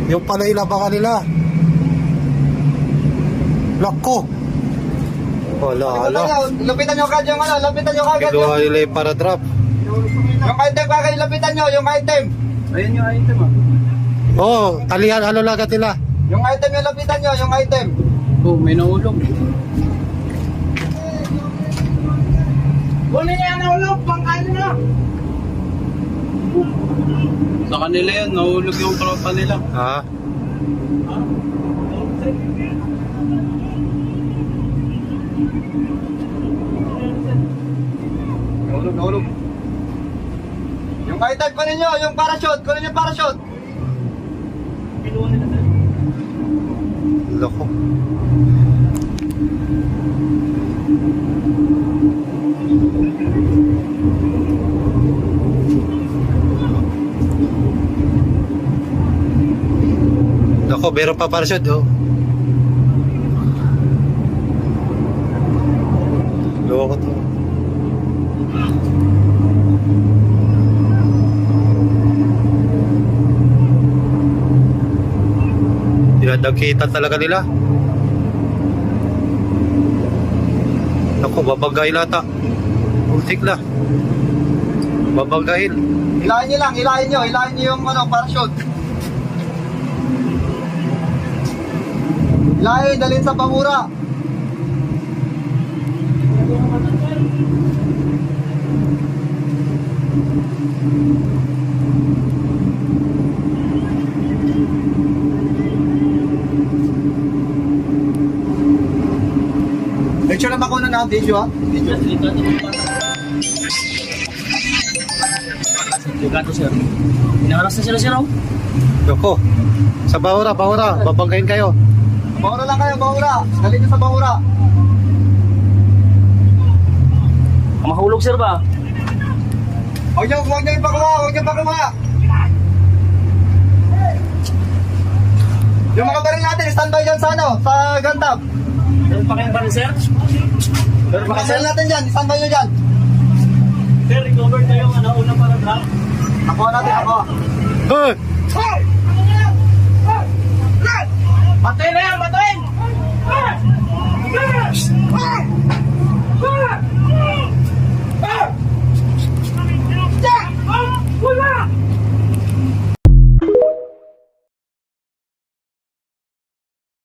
Yung pala ilabangan nila. Lako. Wala, ala. Lapitan nyo kagad yung ano, lapitan nyo kagad yung... Kinuha nila yung para drop. Yung item kagad, lapitan nyo, yung item. Ayun yung item ah. Oo, talihan, ano lagat nila? Yung item yung lapitan nyo, yung item. Oh, may nahulog. Kunin niya nahulog, pangkain na. Sa kanila yan, nahulog yung tropa nila. Ha? Nahulog. Yung item, kunin nyo, yung parachute, kunin yung parachute. Lako. Lako, meron pa parachute, oh. Loko to. Dinadakitan talaga nila. Naku, babagay lata. Ultik na. Babagayin. Hilahin nyo lang, hilahin nyo yung ano, parachute. Hilahin, dalhin sa bangura. Picture na ba ko na video ha? Video. Gato sir. Inaras na sila sir oh. Naku. Sa bahura, babagayin kayo. Bangura lang kayo, bangura. Dalhin nyo sa bangura. Mahulog sir ba? Huwag nyo ipakuha, huwag nyo ipakuha. Yung mga baril natin, standby dyan sa ano, sa gantab. Meron pa kayong baril sir? Meron pa Mga kayo sir? baril natin dyan, standby nyo dyan. Sir, recover na yung ano, una para drop. Nakuha natin, nakuha. Hey! Patayin na yan, patayin!